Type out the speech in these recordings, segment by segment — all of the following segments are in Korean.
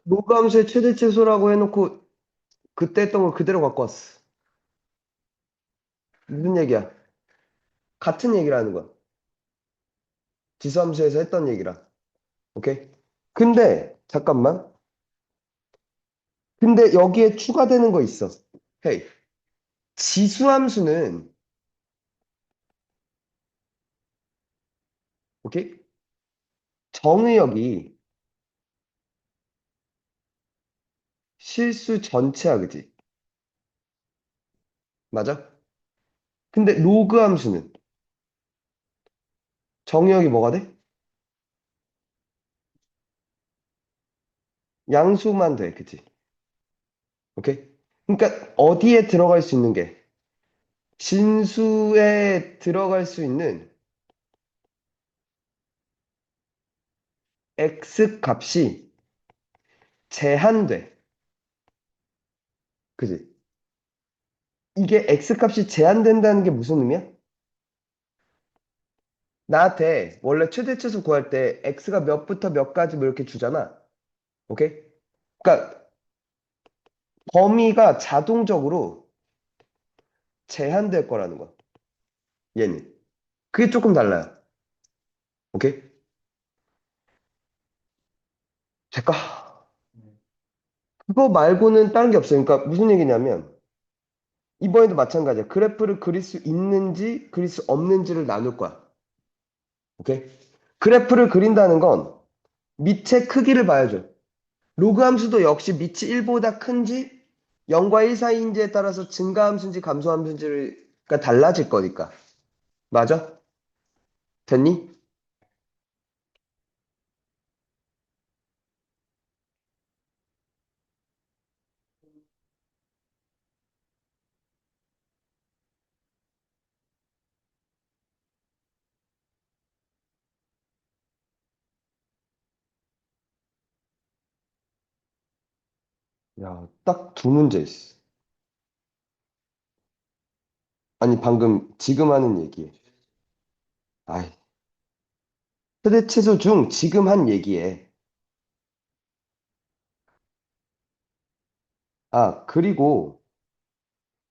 로그 함수의 최대 최소라고 해놓고 그때 했던 걸 그대로 갖고 왔어. 무슨 얘기야? 같은 얘기를 하는 거야. 지수함수에서 했던 얘기랑. 오케이? 근데 잠깐만. 근데 여기에 추가되는 거 있어. 헤이. 지수함수는 오케이? 정의역이 실수 전체야, 그지? 맞아? 근데 로그 함수는 정의역이 뭐가 돼? 양수만 돼, 그지? 오케이? 그러니까 어디에 들어갈 수 있는 게 진수에 들어갈 수 있는 x 값이 제한돼. 그지? 이게 x 값이 제한된다는 게 무슨 의미야? 나한테 원래 최대 최소 구할 때 x가 몇부터 몇까지 뭐 이렇게 주잖아. 오케이? 그러니까 범위가 자동적으로 제한될 거라는 거야. 얘는. 그게 조금 달라요. 오케이? 잠깐. 그거 말고는 다른 게 없어요. 그러니까 무슨 얘기냐면 이번에도 마찬가지야. 그래프를 그릴 수 있는지 그릴 수 없는지를 나눌 거야. 오케이? 그래프를 그린다는 건 밑의 크기를 봐야죠. 로그 함수도 역시 밑이 1보다 큰지 0과 1 사이인지에 따라서 증가함수인지 감소함수인지가 달라질 거니까. 맞아? 됐니? 야, 딱 두 문제 있어. 아니, 방금 지금 하는 얘기에. 아이, 최대 최소 중 지금 한 얘기에. 아, 그리고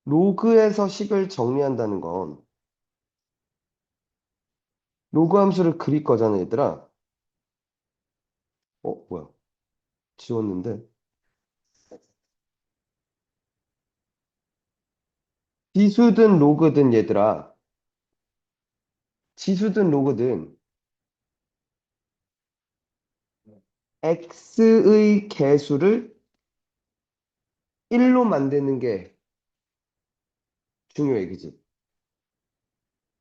로그에서 식을 정리한다는 건 로그 함수를 그릴 거잖아, 얘들아. 뭐야. 지웠는데. 지수든 로그든 얘들아. 지수든 로그든 x의 개수를 1로 만드는 게 중요해, 그지?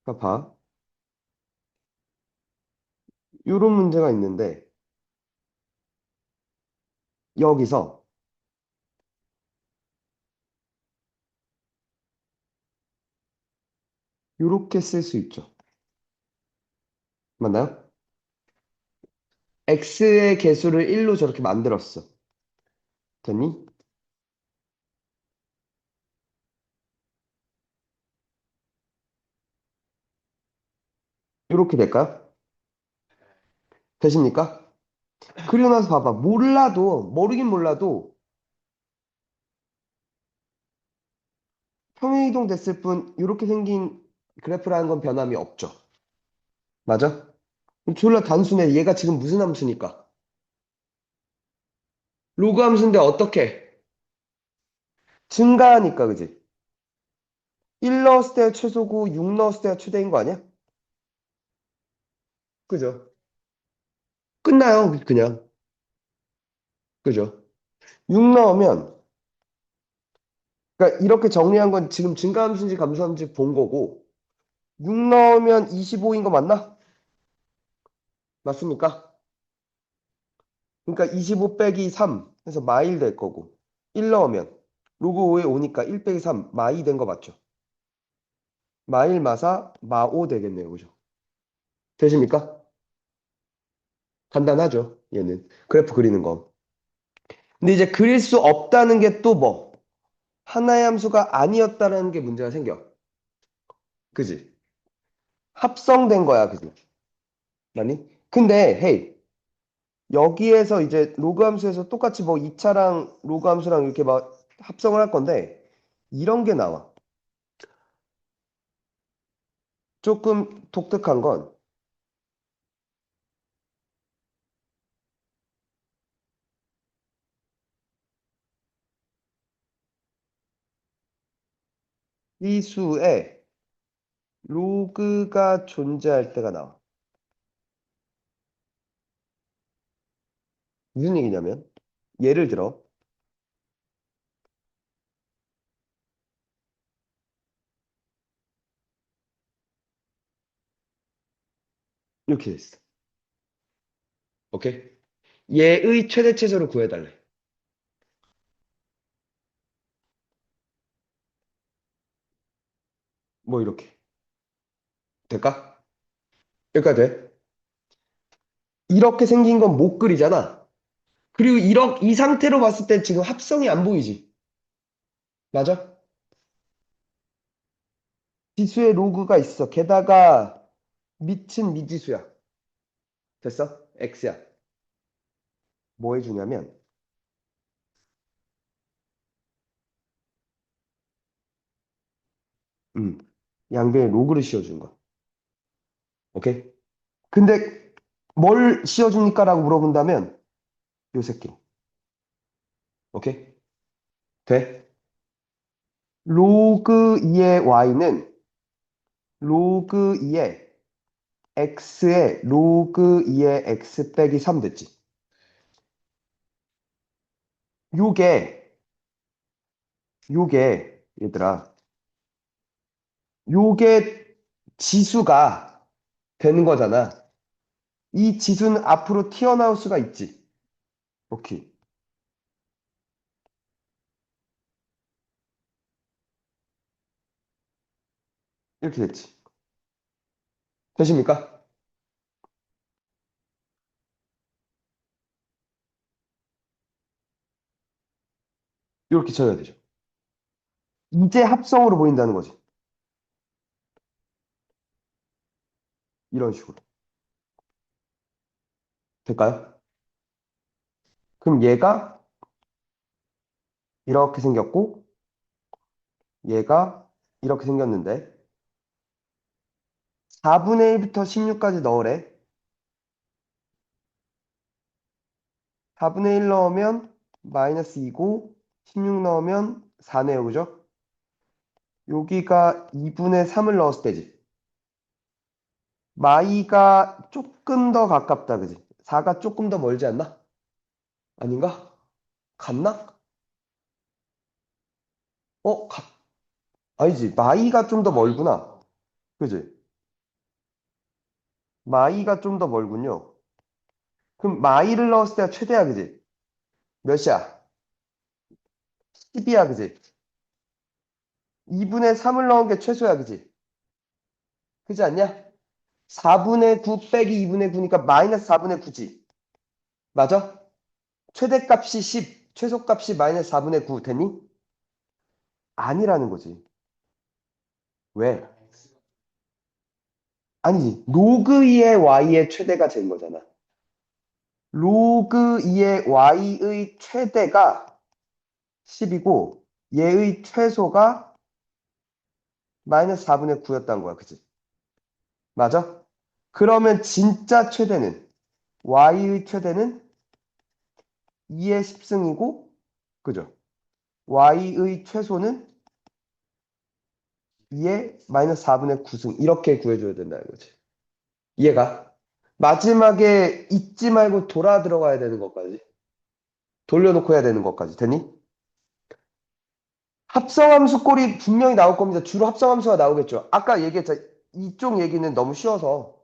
그러니까 봐. 요런 문제가 있는데, 여기서 요렇게 쓸 수 있죠. 맞나요? x의 개수를 1로 저렇게 만들었어. 됐니? 요렇게 될까요? 되십니까? 그리고 나서 봐봐. 모르긴 몰라도 평행이동 됐을 뿐, 요렇게 생긴 그래프라는 건 변함이 없죠. 맞아? 졸라 단순해. 얘가 지금 무슨 함수니까. 로그 함수인데 어떻게? 증가하니까, 그지? 1 넣었을 때가 최소고 6 넣었을 때가 최대인 거 아니야? 그죠? 끝나요, 그냥. 그죠? 6 넣으면, 그러니까 이렇게 정리한 건 지금 증가함수인지 감소함수인지 본 거고, 6 넣으면 25인 거 맞나? 맞습니까? 그러니까 25 빼기 3 해서 마일 될 거고, 1 넣으면, 로그 5에 오니까 1 빼기 3, 마이 된 거 맞죠? 마일 마사, 마오 되겠네요. 그죠? 되십니까? 간단하죠, 얘는. 그래프 그리는 거. 근데 이제 그릴 수 없다는 게 또 뭐? 하나의 함수가 아니었다는 게 문제가 생겨. 그지? 합성된 거야, 그지? 아니? 근데, 헤이, 여기에서 이제 로그 함수에서 똑같이 뭐 2차랑 로그 함수랑 이렇게 막 합성을 할 건데 이런 게 나와. 조금 독특한 건 이 수에 로그가 존재할 때가 나와. 무슨 얘기냐면 예를 들어 이렇게 됐어. 오케이? 얘의 최대 최소를 구해달래. 뭐 이렇게. 될까? 여기까지 돼? 이렇게 생긴 건 못 그리잖아. 그리고 이 상태로 봤을 때 지금 합성이 안 보이지. 맞아? 지수에 로그가 있어. 게다가 밑은 미지수야. 됐어? X야. 뭐 해주냐면, 음, 양변에 로그를 씌워주는 거야. 오케이? 근데 뭘 씌워줍니까? 라고 물어본다면, 요 새끼. 오케이? 돼? 로그 2의 Y는 로그 2의 X의 로그 2의 X 빼기 3 됐지. 요게, 얘들아, 요게 지수가 되는 거잖아. 이 지수는 앞으로 튀어나올 수가 있지. 오케이. 이렇게 됐지. 되십니까? 이렇게 쳐야 되죠. 이제 합성으로 보인다는 거지. 이런 식으로. 될까요? 그럼 얘가 이렇게 생겼고, 얘가 이렇게 생겼는데, 4분의 1부터 16까지 넣으래. 4분의 1 넣으면 마이너스 2고, 16 넣으면 4네요. 그죠? 여기가 2분의 3을 넣었을 때지. 마이가 조금 더 가깝다. 그지? 4가 조금 더 멀지 않나? 아닌가? 같나? 어, 아니지. 마이가 좀 더 멀구나. 그지? 마이가 좀 더 멀군요. 그럼 마이를 넣었을 때가 최대야, 그지? 몇이야? 10이야, 그지? 2분의 3을 넣은 게 최소야, 그지? 그지 않냐? 4분의 9 빼기 2분의 9니까 마이너스 4분의 9지. 맞아? 최대값이 10, 최소값이 마이너스 4분의 9 되니? 아니라는 거지. 왜? 아니지. 로그 2의 y의 최대가 된 거잖아. 로그 2의 y의 최대가 10이고 얘의 최소가 마이너스 4분의 9였다는 거야. 그치? 맞아? 그러면 진짜 최대는 y의 최대는 2의 10승이고 그죠? y의 최소는 2의 마이너스 4분의 9승 이렇게 구해줘야 된다는 거지. 이해가? 마지막에 잊지 말고 돌아 들어가야 되는 것까지 돌려놓고 해야 되는 것까지 되니? 합성함수 꼴이 분명히 나올 겁니다. 주로 합성함수가 나오겠죠. 아까 얘기했죠. 이쪽 얘기는 너무 쉬워서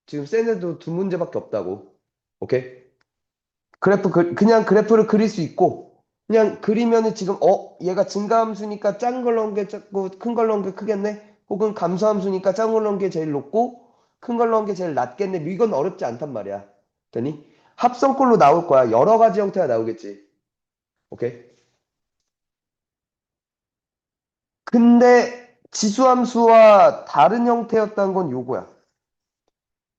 지금 센 애도 두 문제밖에 없다고. 오케이? 그냥 그래프를 그릴 수 있고, 그냥 그리면은 지금, 얘가 증가함수니까 작은 걸 넣은 게 작고, 큰 걸 넣은 게 크겠네? 혹은 감소함수니까 작은 걸 넣은 게 제일 높고, 큰 걸 넣은 게 제일 낮겠네? 뭐 이건 어렵지 않단 말이야. 되니? 합성꼴로 나올 거야. 여러 가지 형태가 나오겠지. 오케이? 근데 지수함수와 다른 형태였던 건 요거야.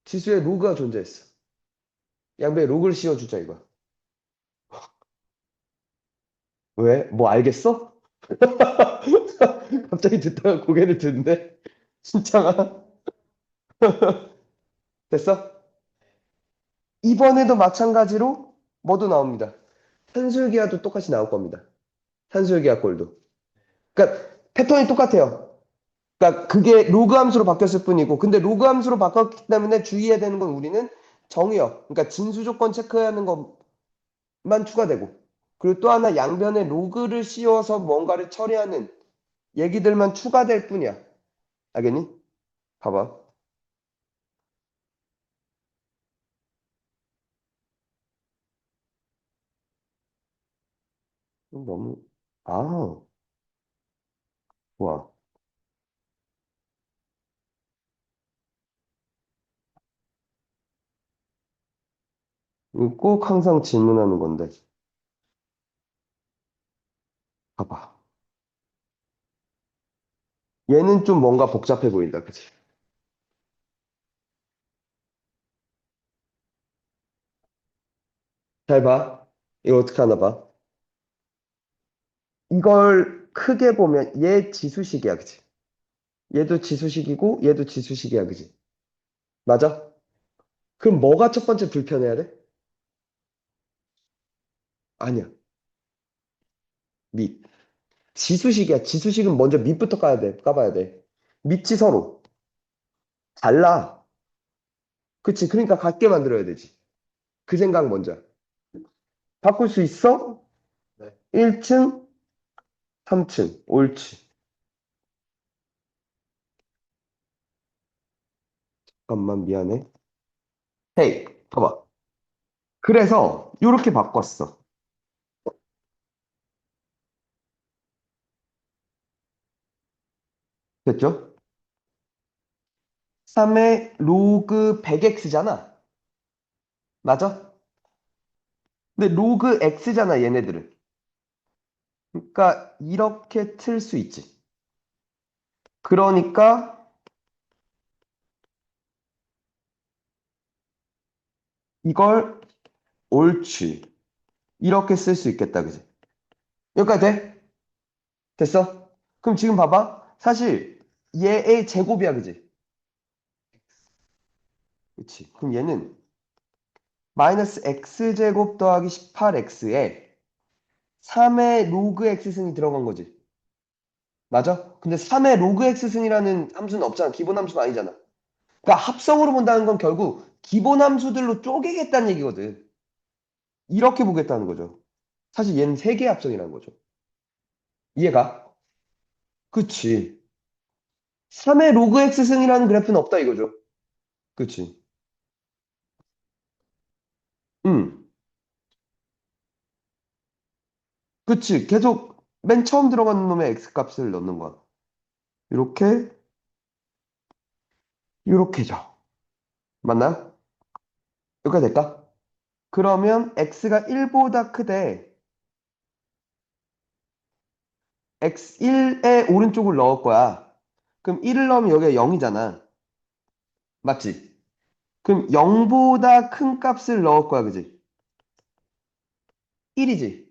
지수에 로그가 존재했어. 양배에 로그를 씌워주자, 이거. 왜? 뭐 알겠어? 갑자기 듣다가 고개를 드는데? 진짜가? 됐어? 이번에도 마찬가지로 뭐도 나옵니다. 산술기하도 똑같이 나올 겁니다. 산술기하 꼴도. 그러니까 패턴이 똑같아요. 그러니까 그게 로그 함수로 바뀌었을 뿐이고, 근데 로그 함수로 바뀌었기 때문에 주의해야 되는 건 우리는 정의역, 그러니까 진수 조건 체크하는 것만 추가되고, 그리고 또 하나 양변에 로그를 씌워서 뭔가를 처리하는 얘기들만 추가될 뿐이야. 알겠니? 봐봐. 너무, 아, 좋아. 이거 꼭 항상 질문하는 건데, 봐봐. 얘는 좀 뭔가 복잡해 보인다, 그치? 잘 봐. 이거 어떻게 하나 봐. 이걸 크게 보면 얘 지수식이야, 그치? 얘도 지수식이고 얘도 지수식이야, 그치? 맞아? 그럼 뭐가 첫 번째 불편해야 돼? 아니야. 밑. 지수식이야. 지수식은 먼저 밑부터 까야 돼. 까봐야 돼. 밑이 서로 달라. 그치? 그러니까 같게 만들어야 되지. 그 생각 먼저. 바꿀 수 있어? 네. 1층, 3층. 옳지. 잠깐만, 미안해. 헤이, 봐봐. 그래서 이렇게 바꿨어. 됐죠? 3의 로그 100x잖아. 맞아? 근데 로그 x잖아, 얘네들은. 그러니까 이렇게 틀 수 있지. 그러니까 이걸 옳지. 이렇게 쓸 수 있겠다, 그지? 여기까지 돼? 됐어? 그럼 지금 봐봐. 사실 얘의 제곱이야, 그지? 그치. 그럼 얘는 마이너스 x제곱 더하기 18x에 3의 로그 x승이 들어간 거지. 맞아? 근데 3의 로그 x승이라는 함수는 없잖아. 기본 함수가 아니잖아. 그러니까 합성으로 본다는 건 결국 기본 함수들로 쪼개겠다는 얘기거든. 이렇게 보겠다는 거죠. 사실 얘는 세개 합성이라는 거죠. 이해가? 그치. 3의 로그 x승이라는 그래프는 없다 이거죠. 그치. 음. 그치. 계속 맨 처음 들어가는 놈의 x 값을 넣는 거야. 이렇게, 이렇게죠. 맞나? 여기까지 될까? 그러면 x가 1보다 크대. x1의 오른쪽을 넣을 거야. 그럼 1을 넣으면 여기가 0이잖아. 맞지? 그럼 0보다 큰 값을 넣을 거야. 그지? 1이지?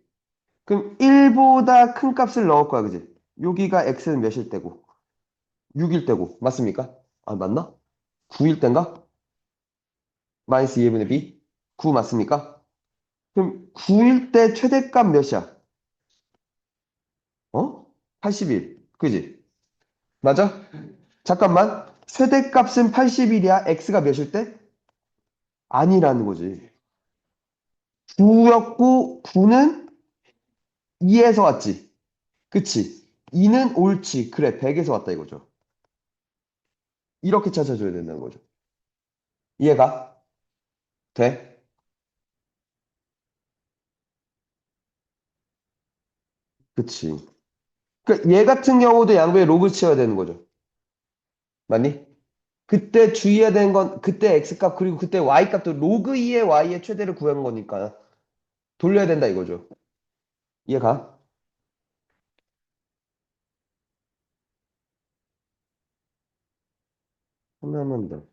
그럼 1보다 큰 값을 넣을 거야. 그지? 여기가 x는 몇일 때고? 6일 때고. 맞습니까? 아, 맞나? 9일 때인가? 마이너스 2분의 b? 9 맞습니까? 그럼 9일 때 최대값 몇이야? 어? 80일. 그지? 맞아? 잠깐만. 최대값은 80일이야. x가 몇일 때? 아니라는 거지. 9였고 9는 2에서 왔지. 그치? 2는 옳지. 그래. 100에서 왔다 이거죠. 이렇게 찾아줘야 된다는 거죠. 이해가? 돼? 그치. 그러니까 얘 같은 경우도 양배에 로그 치어야 되는 거죠. 맞니? 그때 주의해야 되는 건 그때 x값 그리고 그때 y값도 로그 2의 y의 최대를 구한 거니까 돌려야 된다 이거죠. 이해가? 하나만 더.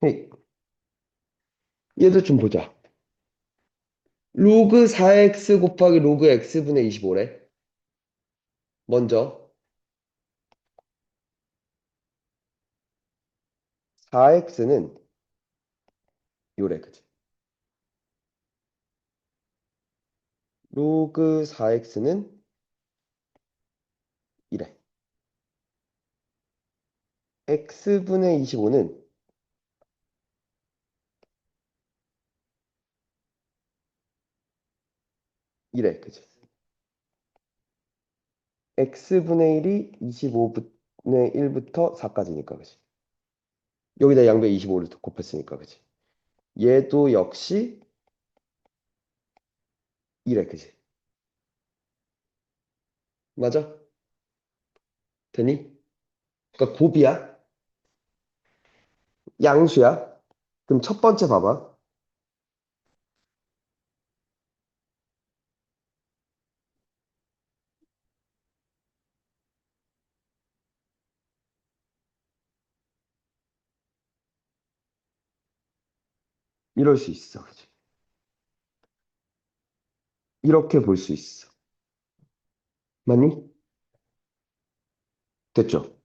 헤이, 얘도 좀 보자. 로그 4x 곱하기 로그 x분의 25래. 먼저 4x는 요래, 그치? 로그 4x는 이래. x분의 25는 이래, 그치? x분의 1이 25분의 1부터 4까지니까, 그치? 여기다 양배 25를 곱했으니까, 그치? 얘도 역시 이래, 그치? 맞아? 되니? 그러니까 곱이야? 양수야? 그럼 첫 번째 봐봐. 이럴 수 있어, 그치? 이렇게 볼 수 있어. 맞니? 됐죠?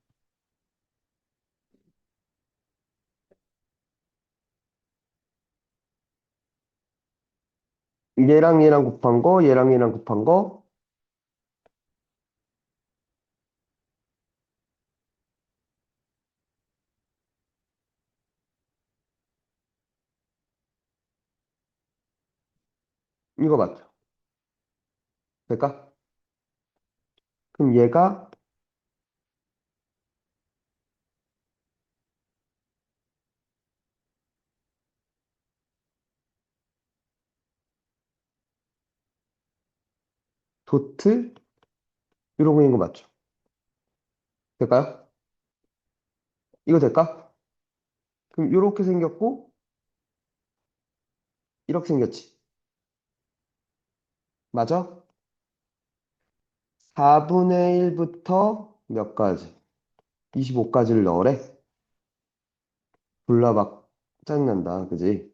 얘랑 얘랑 곱한 거, 얘랑 얘랑 곱한 거, 이거 맞죠? 될까? 그럼 얘가 도트 이러고 있는 거 맞죠? 될까요? 이거 될까? 그럼 이렇게 생겼고 이렇게 생겼지. 맞아? 4분의 1부터 몇 가지? 25까지를 넣으래? 졸라 막 짜증난다. 그지?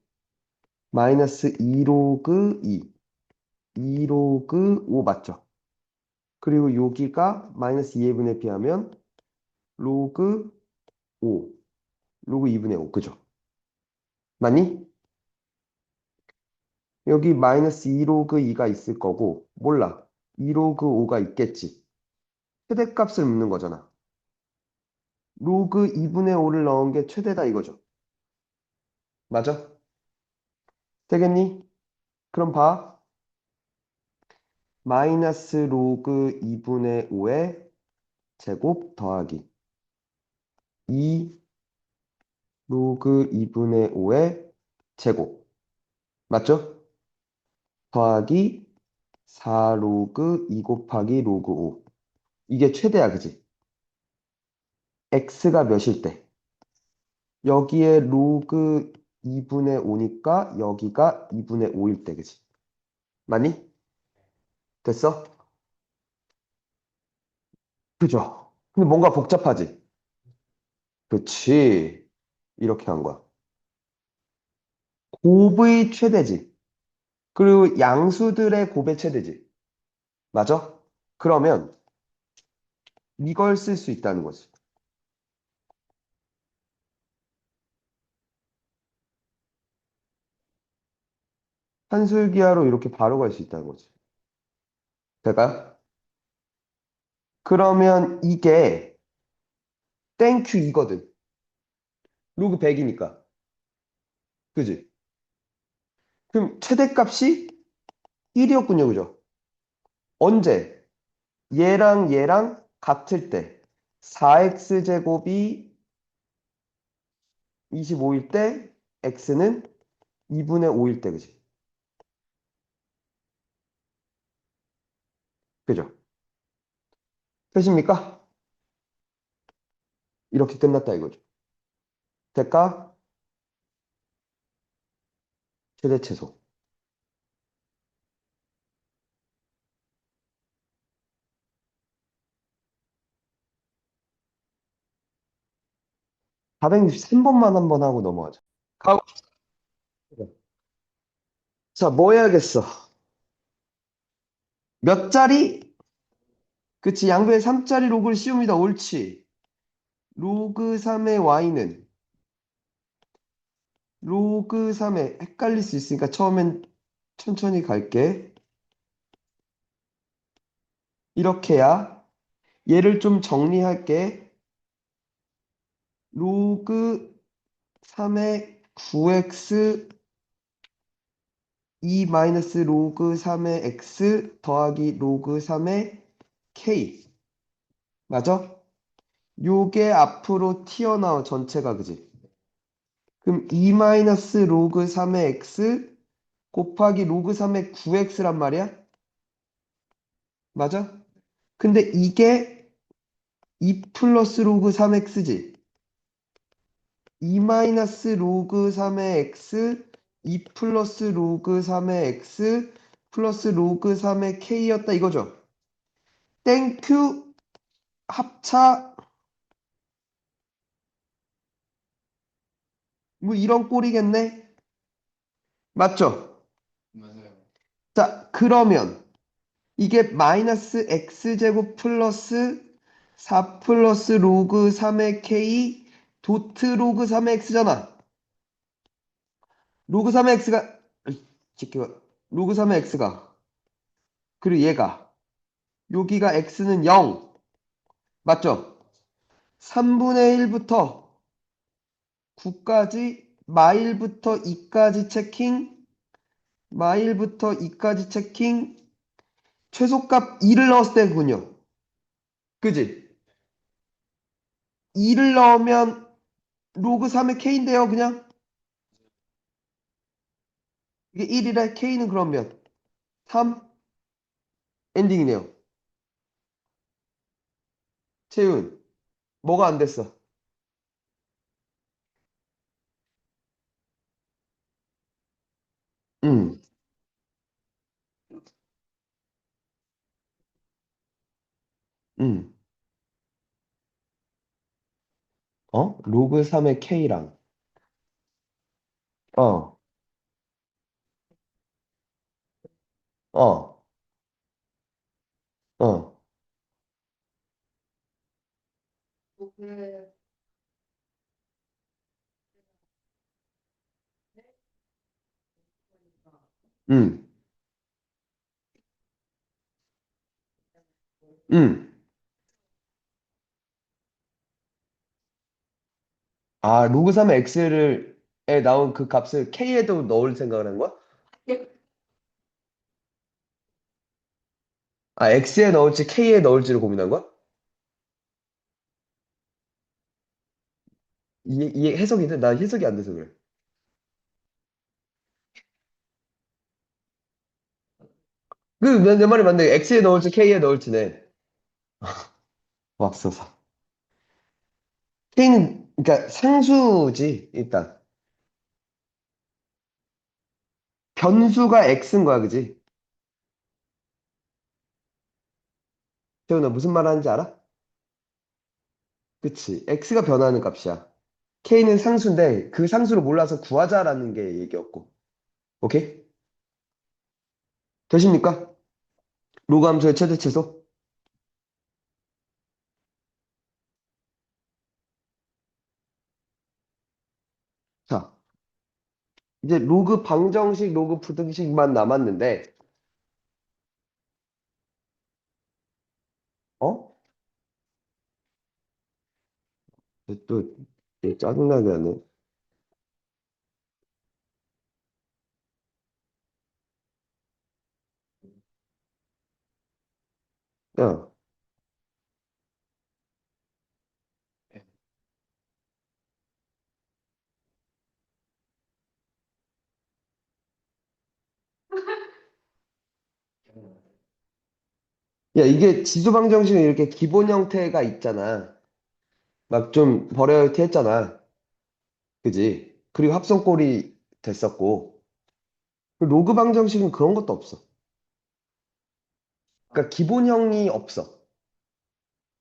마이너스 2로그 2. 2로그 5 맞죠? 그리고 여기가 마이너스 2분의 비하면 로그 5. 로그 2분의 5. 그죠? 맞니? 여기 마이너스 2로그 2가 있을 거고 몰라. 2로그 5가 있겠지. 최대값을 묻는 거잖아. 로그 2분의 5를 넣은 게 최대다 이거죠. 맞아? 되겠니? 그럼 봐. 마이너스 로그 2분의 5의 제곱 더하기 2 로그 2분의 5의 제곱. 맞죠? 더하기 4 로그 2 곱하기 로그 5. 이게 최대야, 그지? x가 몇일 때? 여기에 로그 2분의 5니까 여기가 2분의 5일 때, 그지? 맞니? 됐어? 그죠? 근데 뭔가 복잡하지? 그치. 이렇게 한 거야. 곱의 최대지. 그리고 양수들의 곱의 최대지. 맞아? 그러면 이걸 쓸 수 있다는 거지. 한술기하로 이렇게 바로 갈 수 있다는 거지. 될까요? 그러면 이게 땡큐 이거든. 로그 100이니까. 그지? 그럼 최대값이 1이었군요. 그죠? 언제? 얘랑 얘랑 같을 때. 4x제곱이 25일 때 x는 2분의 5일 때. 그지? 그죠? 되십니까? 이렇게 끝났다 이거죠. 대가 최대 최소. 463번만 한번 하고 넘어가자. 가고. 자, 뭐 해야겠어? 몇 자리? 그치, 양변에 3자리 로그를 씌웁니다. 옳지. 로그 3의 y는 로그 3에 헷갈릴 수 있으니까 처음엔 천천히 갈게. 이렇게야. 얘를 좀 정리할게. 로그 3의 9x 2 마이너스 로그 3의 x 더하기 로그 3의 k. 맞아? 요게 앞으로 튀어나온 전체가 그지? 그럼 2 마이너스 로그 3의 x 곱하기 로그 3의 9x란 말이야? 맞아? 근데 이게 2 플러스 로그 3x지. 2 마이너스 로그 3의 x, 2 플러스 로그 3의 x, 플러스 로그 3의 k였다 이거죠. 땡큐 합차 뭐 이런 꼴이겠네. 맞죠? 자, 그러면 이게 마이너스 x제곱 플러스 4 플러스 로그 3의 k 도트 로그 3의 x잖아. 로그 3의 x가 지켜 로그 3의 x가 그리고 얘가 여기가 x는 0 맞죠? 3분의 1부터 9까지 마일부터 2까지 체킹 마일부터 2까지 체킹 최소값 2를 넣었을 때군요. 그지? 2를 넣으면 로그 3의 k인데요 그냥 이게 1이래 k는 그러면 3 엔딩이네요. 채윤 뭐가 안 됐어? 응, 응. 어? 로그 3의 k랑 어, 어, 어. 응, 응. 아, 로그 3의 x에 나온 그 값을 k에도 넣을 생각을 한 거야? 아, x에 넣을지 k에 넣을지를 고민한 거야? 이해 해석이 돼? 나 해석이 안 돼서 그래. 내 말이 맞네. x에 넣을지 k에 넣을지네. 맙소사. k는 그러니까 상수지 일단. 변수가 x인 거야, 그지? 태훈아 무슨 말 하는지 알아? 그치. x가 변하는 값이야. k는 상수인데 그 상수를 몰라서 구하자라는 게 얘기였고. 오케이? 되십니까? 로그 함수의 최대 최소? 자, 이제 로그 방정식, 로그 부등식만 남았는데, 어? 또, 짜증나게 하네. 야, 야, 이게 지수방정식은 이렇게 기본 형태가 있잖아. 막 좀 버라이어티 했잖아. 그지? 그리고 합성꼴이 됐었고. 로그 방정식은 그런 것도 없어. 그러니까 기본형이 없어.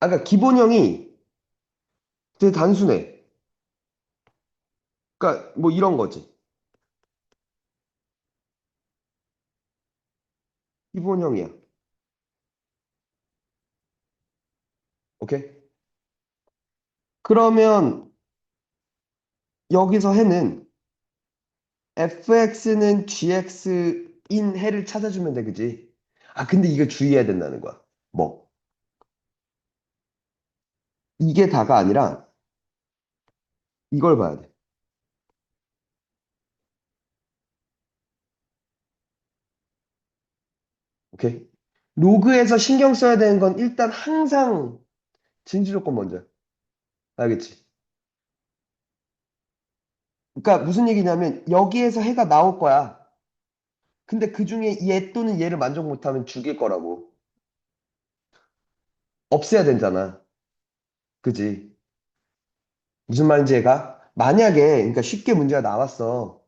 아, 그러니까 기본형이 되게 단순해. 그러니까 뭐 이런 거지. 기본형이야. 오케이? 그러면 여기서 해는 fx는 gx인 해를 찾아주면 돼, 그지? 아, 근데 이거 주의해야 된다는 거야. 뭐, 이게 다가 아니라 이걸 봐야 돼. 오케이? 로그에서 신경 써야 되는 건 일단 항상 진수 조건 먼저. 알겠지? 그러니까 무슨 얘기냐면 여기에서 해가 나올 거야. 근데 그 중에 얘 또는 얘를 만족 못하면 죽일 거라고. 없애야 되잖아. 그지? 무슨 말인지 얘가? 만약에, 그러니까 쉽게 문제가 나왔어.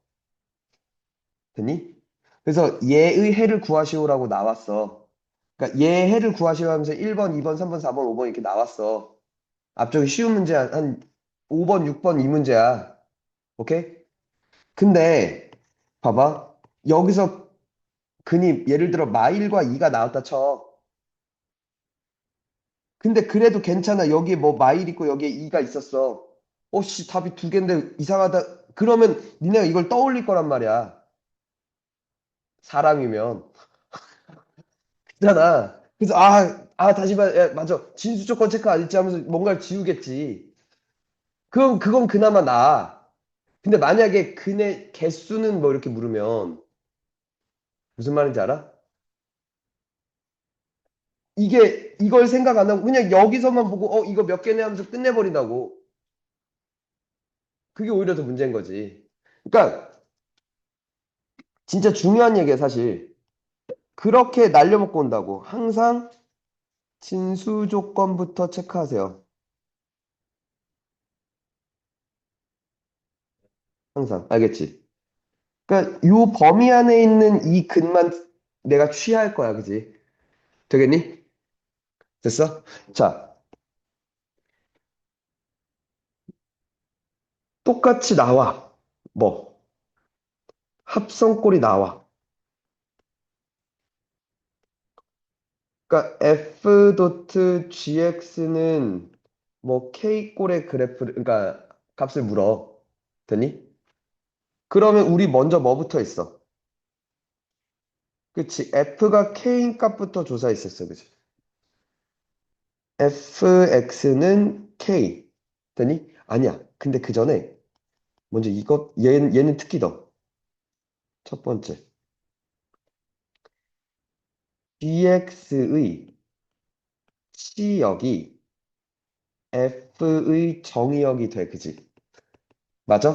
됐니? 그래서 얘의 해를 구하시오라고 나왔어. 그러니까 얘 해를 구하시오 하면서 1번, 2번, 3번, 4번, 5번 이렇게 나왔어. 앞쪽에 쉬운 문제 한 5번, 6번 이 문제야. 오케이? 근데 봐봐. 여기서 근이 예를 들어 마일과 2가 나왔다 쳐. 근데 그래도 괜찮아. 여기에 뭐 마일 있고 여기에 2가 있었어. 씨, 답이 두 개인데 이상하다. 그러면 니네가 이걸 떠올릴 거란 말이야. 사람이면. 그잖아. 그래서 다시 봐. 야, 맞아. 진수 조건 체크 안 했지 하면서 뭔가를 지우겠지. 그럼 그건 그나마 나아. 근데 만약에 근의 개수는 뭐 이렇게 물으면 무슨 말인지 알아? 이게 이걸 생각 안 하고 그냥 여기서만 보고 이거 몇 개네 하면서 끝내버린다고. 그게 오히려 더 문제인 거지. 그러니까 진짜 중요한 얘기야 사실. 그렇게 날려먹고 온다고. 항상 진수 조건부터 체크하세요. 항상. 알겠지? 그러니까 요 범위 안에 있는 이 근만 내가 취할 거야. 그지? 되겠니? 됐어? 자, 똑같이 나와. 뭐, 합성꼴이 나와. 그러니까 f.gx는 뭐 k꼴의 그래프를, 그러니까 값을 물어. 되니? 그러면 우리 먼저 뭐부터 했어? 그치? f가 k인 값부터 조사했었어. 그치? fx는 k. 되니? 아니야. 근데 그 전에 먼저 얘는 특히 더. 첫 번째. gx의 치역이 f의 정의역이 돼. 그지? 맞아?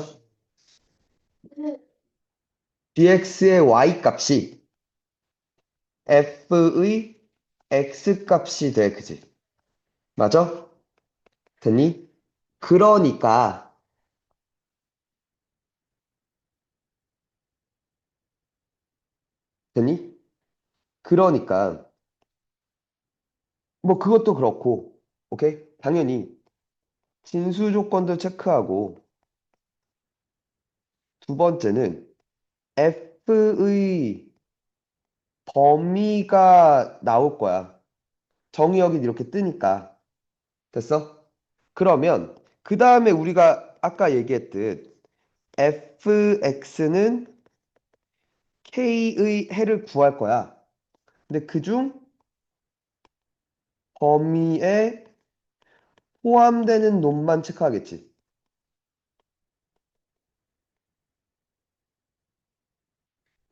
gx의 y 값이 f의 x 값이 돼. 그지? 맞아? 됐니? 그러니까, 됐니? 그러니까, 뭐 그것도 그렇고, 오케이? 당연히 진수 조건도 체크하고, 두 번째는 f의 범위가 나올 거야. 정의역이 이렇게 뜨니까. 됐어? 그러면 그 다음에 우리가 아까 얘기했듯 fx는 k의 해를 구할 거야. 근데 그중 범위에 포함되는 놈만 체크하겠지.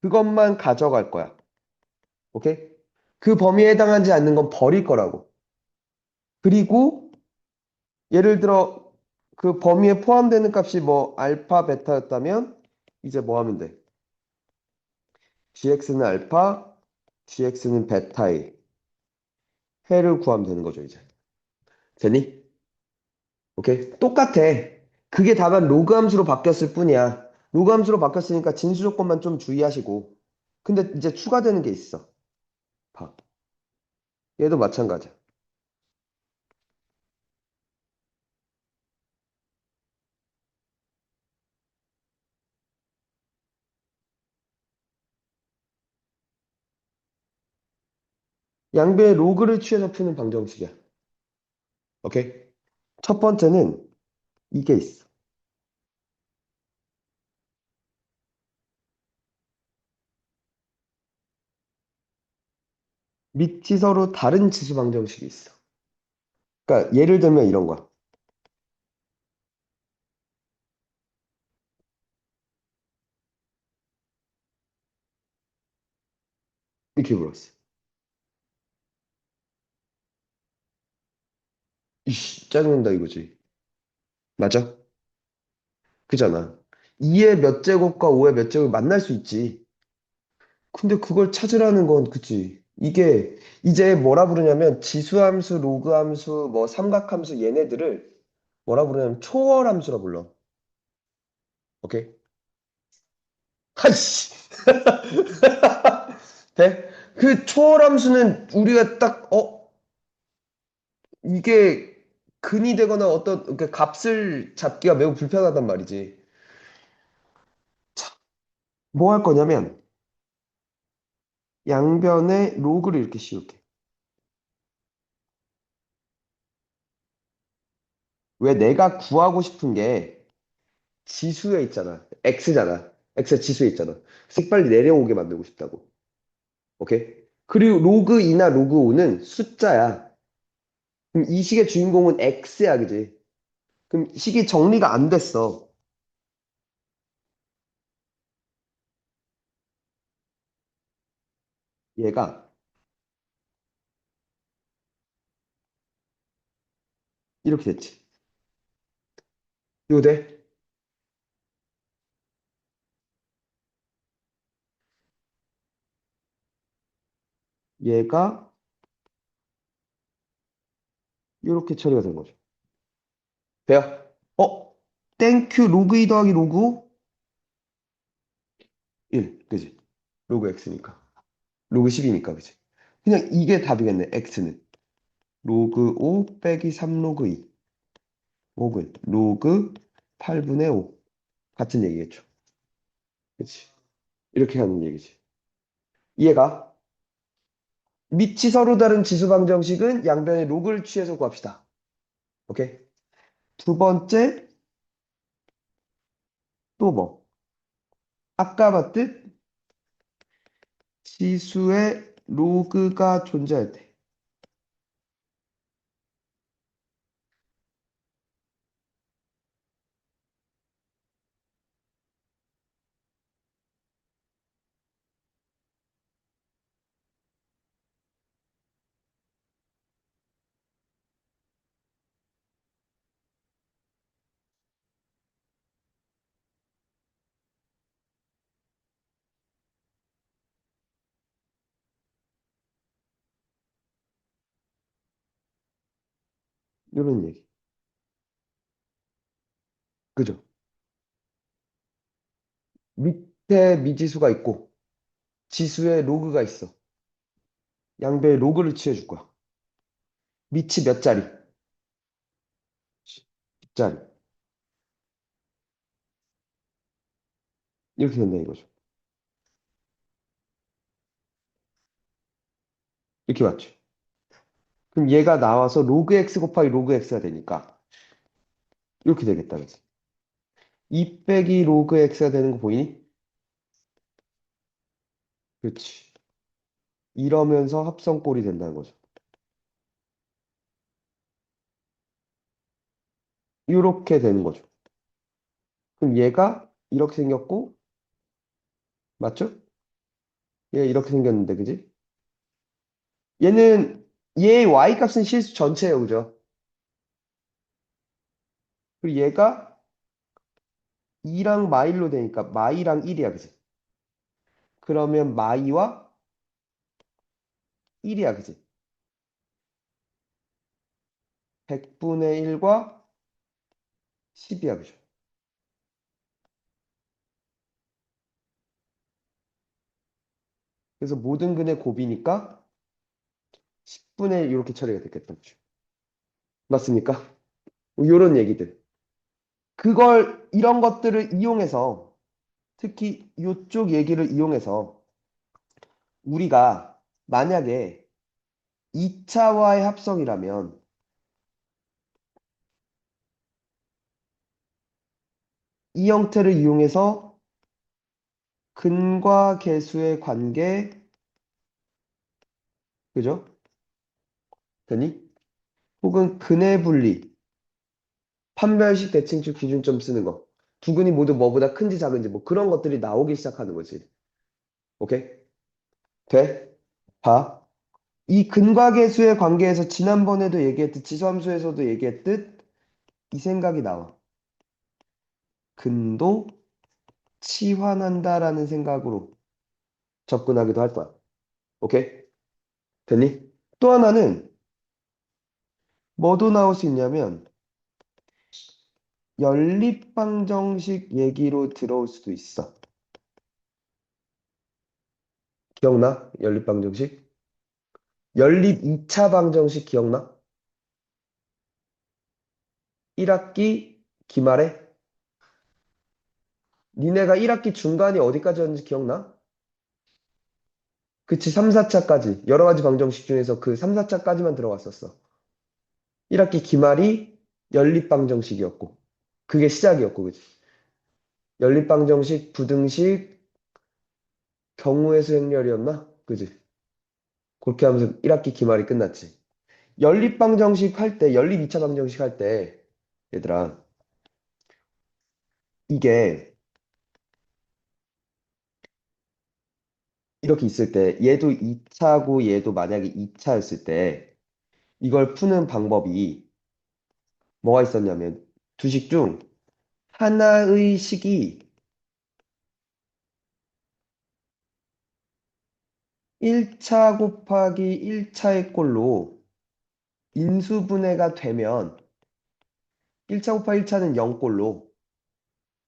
그것만 가져갈 거야. 오케이? 그 범위에 해당하지 않는 건 버릴 거라고. 그리고 예를 들어 그 범위에 포함되는 값이 뭐 알파, 베타였다면 이제 뭐 하면 돼? gx는 알파, gx는 베타의 해를 구하면 되는 거죠, 이제. 되니? 오케이? 똑같아. 그게 다만 로그 함수로 바뀌었을 뿐이야. 로그 함수로 바뀌었으니까 진수 조건만 좀 주의하시고. 근데 이제 추가되는 게 있어. 봐. 얘도 마찬가지야. 양변의 로그를 취해서 푸는 방정식이야. 오케이? 첫 번째는 이게 있어. 밑이 서로 다른 지수 방정식이 있어. 그러니까 예를 들면 이런 거야. 이렇게 물었어. 이씨, 짜증난다 이거지. 맞아? 그잖아. 2의 몇 제곱과 5의 몇 제곱이 만날 수 있지. 근데 그걸 찾으라는 건, 그치. 이게 이제 뭐라 부르냐면 지수함수, 로그함수, 뭐 삼각함수 얘네들을 뭐라 부르냐면 초월함수라 불러. 오케이? 하이씨! 돼? 그 초월함수는 우리가 딱, 이게 근이 되거나 어떤 그 값을 잡기가 매우 불편하단 말이지. 뭐 할 거냐면 양변에 로그를 이렇게 씌울게. 왜 내가 구하고 싶은 게 지수에 있잖아. x잖아. x가 지수에 있잖아. 그래서 빨리 내려오게 만들고 싶다고. 오케이? 그리고 로그 2나 로그 5는 숫자야. 그럼 이 식의 주인공은 x야, 그지? 그럼 식이 정리가 안 됐어. 얘가 이렇게 됐지. 이거 돼? 얘가 이렇게 처리가 된 거죠. 돼요? 땡큐 로그 2 더하기 로그 5? 1, 그지? 로그 x니까. 로그 10이니까, 그지? 그냥 이게 답이겠네, x는. 로그 5 빼기 3 로그 2. 혹은 로그 8분의 5. 같은 얘기겠죠. 그치? 이렇게 하는 얘기지. 이해가? 밑이 서로 다른 지수 방정식은 양변의 로그를 취해서 구합시다. 오케이? 두 번째, 또 뭐? 아까 봤듯 지수의 로그가 존재할 때. 이런 얘기. 그죠? 밑에 미지수가 있고 지수에 로그가 있어. 양배의 로그를 취해줄 거야. 밑이 몇 자리? 10자리. 이렇게 된다 이거죠. 이렇게 맞죠? 그럼 얘가 나와서 로그 x 곱하기 로그 x가 되니까 이렇게 되겠다. 그치? 2 빼기 로그 x가 되는 거 보이니? 그렇지. 이러면서 합성꼴이 된다는 거죠. 이렇게 되는 거죠. 그럼 얘가 이렇게 생겼고, 맞죠? 얘 이렇게 생겼는데, 그지? 얘는, 얘의 y 값은 실수 전체예요, 그죠? 그리고 얘가 2랑 마일로 되니까 마이랑 1이야, 그지? 그러면 마이와 1이야, 그지? 100분의 1과 10이야, 그죠? 그래서 모든 근의 곱이니까 10분의 1 이렇게 처리가 됐겠다, 그죠? 맞습니까? 이런 얘기들. 이런 것들을 이용해서, 특히 이쪽 얘기를 이용해서 우리가 만약에 2차와의 합성이라면 이 형태를 이용해서 근과 계수의 관계, 그죠? 되니? 혹은 근의 분리, 판별식 대칭축 기준점 쓰는 거. 두 근이 모두 뭐보다 큰지 작은지 뭐 그런 것들이 나오기 시작하는 거지. 오케이? 돼? 봐. 이 근과 계수의 관계에서 지난번에도 얘기했듯 지수함수에서도 얘기했듯 이 생각이 나와. 근도 치환한다라는 생각으로 접근하기도 할 거야. 오케이? 됐니? 또 하나는 뭐도 나올 수 있냐면 연립방정식 얘기로 들어올 수도 있어. 기억나? 연립방정식? 연립 2차 방정식 기억나? 1학기 기말에? 니네가 1학기 중간이 어디까지였는지 기억나? 그치, 3, 4차까지. 여러 가지 방정식 중에서 그 3, 4차까지만 들어갔었어. 1학기 기말이 연립방정식이었고. 그게 시작이었고, 그치? 연립방정식, 부등식, 경우의 수행렬이었나? 그치? 그렇게 하면서 1학기 기말이 끝났지. 연립방정식 할 때, 연립 2차 방정식 할 때, 얘들아, 이게 이렇게 있을 때, 얘도 2차고 얘도 만약에 2차였을 때, 이걸 푸는 방법이 뭐가 있었냐면, 두 식 중 하나의 식이 1차 곱하기 1차의 꼴로 인수분해가 되면 1차 곱하기 1차는 0꼴로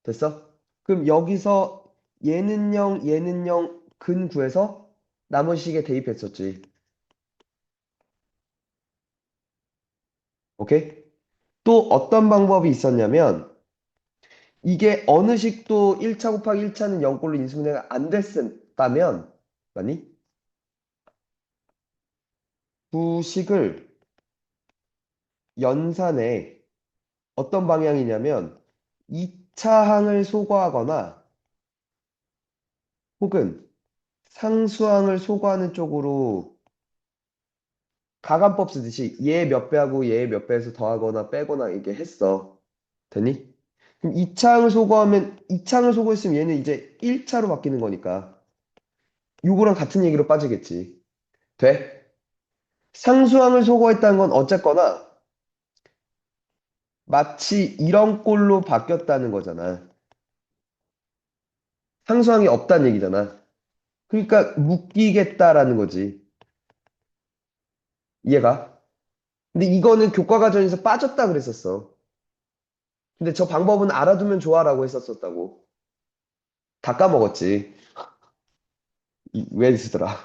됐어? 그럼 여기서 얘는 0, 얘는 0, 근 구해서 나머지 식에 대입했었지. 오케이? 또 어떤 방법이 있었냐면 이게 어느 식도 1차 곱하기 1차는 0꼴로 인수분해가 안 됐다면 맞니? 두 식을 연산해 어떤 방향이냐면 2차 항을 소거하거나 혹은 상수항을 소거하는 쪽으로 가감법 쓰듯이 얘 몇 배하고 얘 몇 배에서 더하거나 빼거나 이게 했어. 되니? 그럼 2차항을 소거하면 2차항을 소거했으면 얘는 이제 1차로 바뀌는 거니까 요거랑 같은 얘기로 빠지겠지. 돼? 상수항을 소거했다는 건 어쨌거나 마치 이런 꼴로 바뀌었다는 거잖아. 상수항이 없다는 얘기잖아. 그러니까 묶이겠다라는 거지. 이해가? 근데 이거는 교과과정에서 빠졌다 그랬었어. 근데 저 방법은 알아두면 좋아라고 했었었다고. 다 까먹었지. 왜 쓰더라.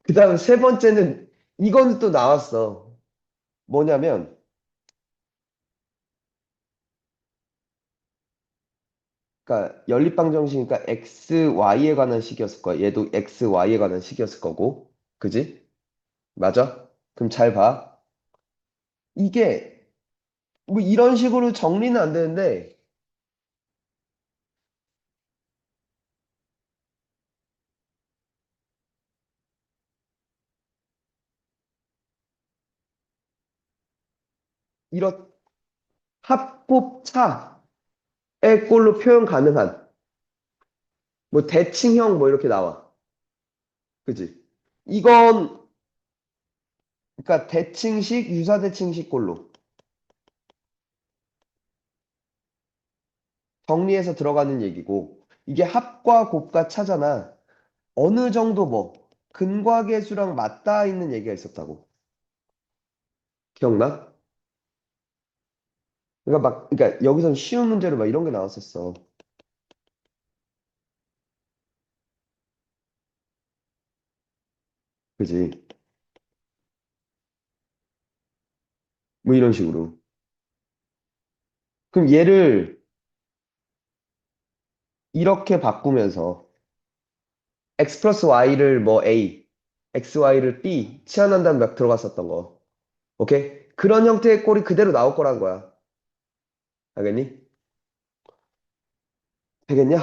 그 다음 세 번째는 이거는 또 나왔어. 뭐냐면, 그러니까 연립방정식이니까 x, y에 관한 식이었을 거야. 얘도 x, y에 관한 식이었을 거고. 그지? 맞아? 그럼 잘 봐. 이게 뭐 이런 식으로 정리는 안 되는데 이런 합곱차의 꼴로 표현 가능한 뭐 대칭형 뭐 이렇게 나와. 그지? 이건 그러니까 대칭식, 유사대칭식 꼴로 정리해서 들어가는 얘기고 이게 합과 곱과 차잖아. 어느 정도 뭐 근과 계수랑 맞닿아 있는 얘기가 있었다고. 기억나? 그러니까 여기선 쉬운 문제로 막 이런 게 나왔었어. 그지? 뭐 이런 식으로. 그럼 얘를 이렇게 바꾸면서 x 플러스 y를 뭐 a, xy를 b 치환한다면 막 들어갔었던 거. 오케이? 그런 형태의 꼴이 그대로 나올 거란 거야. 알겠니? 되겠냐?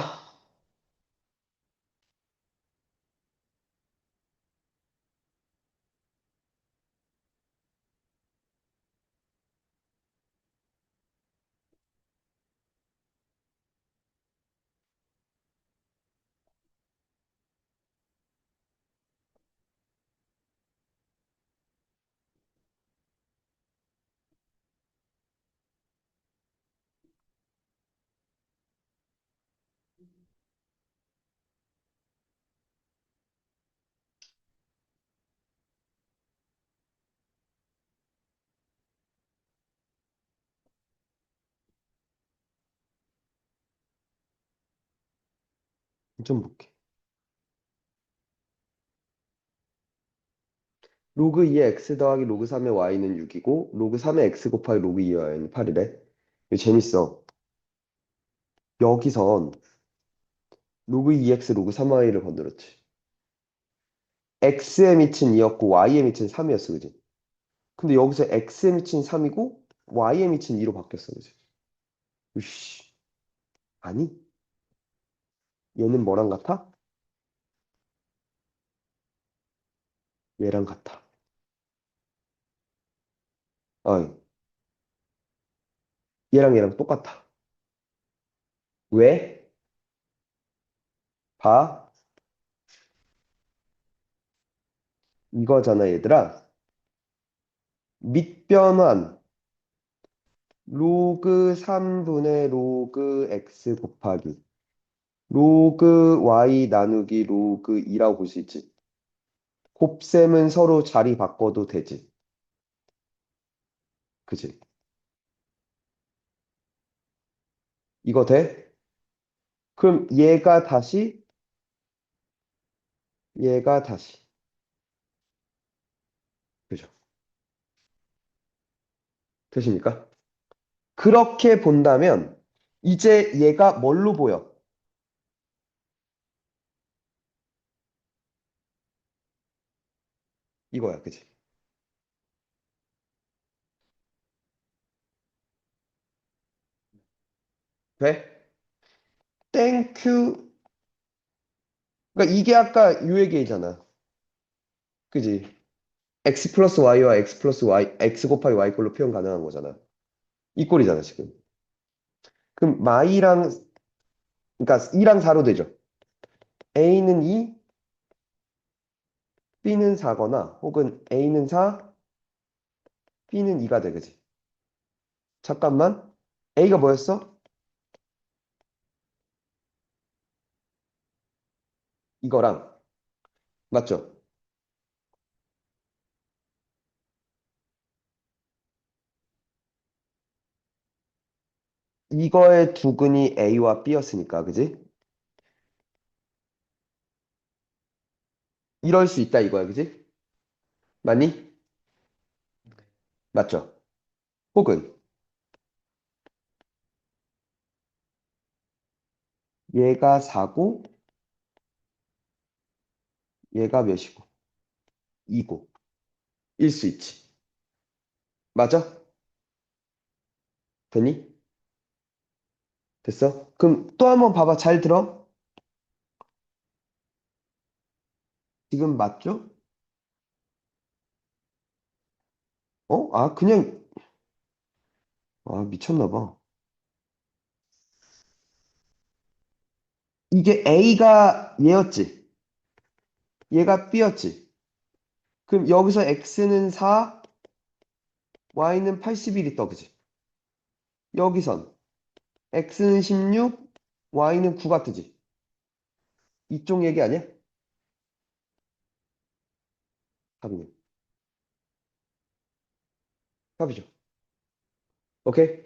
좀 볼게. 로그 2의 x 더하기 로그 3의 y는 6이고 로그 3의 x 곱하기 로그 2의 y는 8이래. 이거 재밌어. 여기선 로그 2x 로그 3y를 건드렸지. x에 미친 2였고 y에 미친 3이었어. 그지? 근데 여기서 x에 미친 3이고 y에 미친 2로 바뀌었어. 그지? 으씨. 아니? 얘는 뭐랑 같아? 얘랑 같아. 어, 얘랑 똑같아. 왜? 봐. 이거잖아, 얘들아. 밑변환. 로그 3분의 로그 x 곱하기 로그 y 나누기 로그 2라고 볼 수 있지. 곱셈은 서로 자리 바꿔도 되지. 그지? 이거 돼? 그럼 얘가 다시. 그죠? 되십니까? 그렇게 본다면 이제 얘가 뭘로 보여? 이거야, 그지? 돼? 땡큐. 그러니까 이게 아까 요 얘기잖아. 그지? x 플러스 y와 x 플러스 y, x 곱하기 y 꼴로 표현 가능한 거잖아. 이 꼴이잖아, 지금. 그럼 마이랑, 그러니까 2랑 4로 되죠. a는 2, b는 4거나 혹은 a는 4, b는 2가 돼, 그지? 잠깐만. a가 뭐였어? 이거랑. 맞죠? 이거의 두근이 a와 b였으니까, 그지? 이럴 수 있다, 이거야, 그지? 맞니? 맞죠? 혹은 얘가 4고 얘가 몇이고 2고 일 수 있지. 맞아? 되니? 됐어? 그럼 또 한번 봐봐. 잘 들어? 지금 맞죠? 어? 아, 그냥, 아, 미쳤나 봐. 이게 A가 얘였지. 얘가 B였지. 그럼 여기서 X는 4, Y는 81이 떠, 그지? 여기선 X는 16, Y는 9가 뜨지. 이쪽 얘기 아니야? 답이네. 답이죠. 오케이?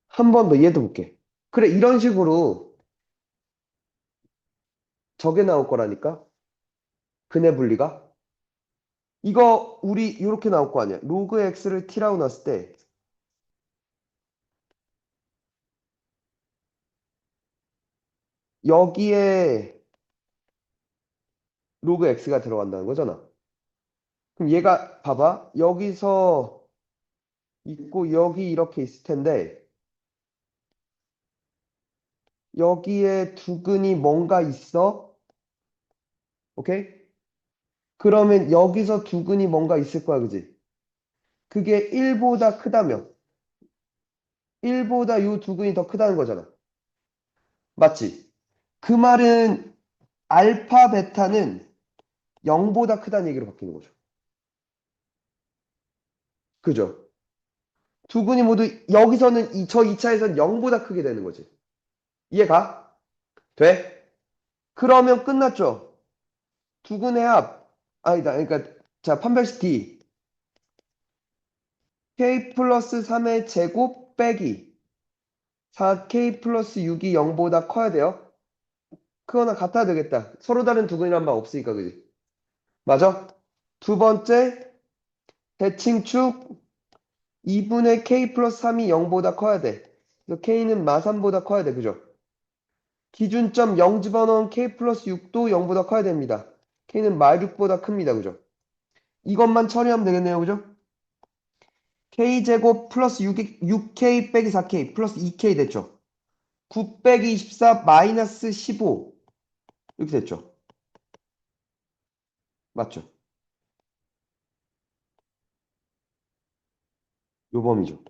한 번 더 얘도 볼게. 그래, 이런 식으로 저게 나올 거라니까? 근의 분리가? 이거 우리 이렇게 나올 거 아니야. 로그 x를 t라고 놨을 때 여기에 로그 x가 들어간다는 거잖아. 그럼 얘가 봐봐. 여기서 있고 여기 이렇게 있을 텐데 여기에 두근이 뭔가 있어? 오케이? 그러면 여기서 두근이 뭔가 있을 거야, 그지? 그게 1보다 크다면 1보다 요 두근이 더 크다는 거잖아. 맞지? 그 말은 알파, 베타는 0보다 크다는 얘기로 바뀌는 거죠. 그죠? 두근이 모두 여기서는 저 2차에서는 0보다 크게 되는 거지. 이해가? 돼? 그러면 끝났죠. 두근의 합. 아니다. 그러니까 자, 판별식 D. K 플러스 3의 제곱 빼기 4K 플러스 6이 0보다 커야 돼요. 그거나 같아야 되겠다. 서로 다른 두근이란 말 없으니까, 그지? 맞아? 두 번째, 대칭축 2분의 K 플러스 3이 0보다 커야 돼. 그래서 K는 마삼보다 커야 돼. 그죠? 기준점 0 집어넣은 K 플러스 6도 0보다 커야 됩니다. K는 마 6보다 큽니다. 그죠? 이것만 처리하면 되겠네요. 그죠? K제곱 플러스 6K 빼기 4K 플러스 2K 됐죠? 9 빼기 24 마이너스 15 이렇게 됐죠? 맞죠? 요 범위죠.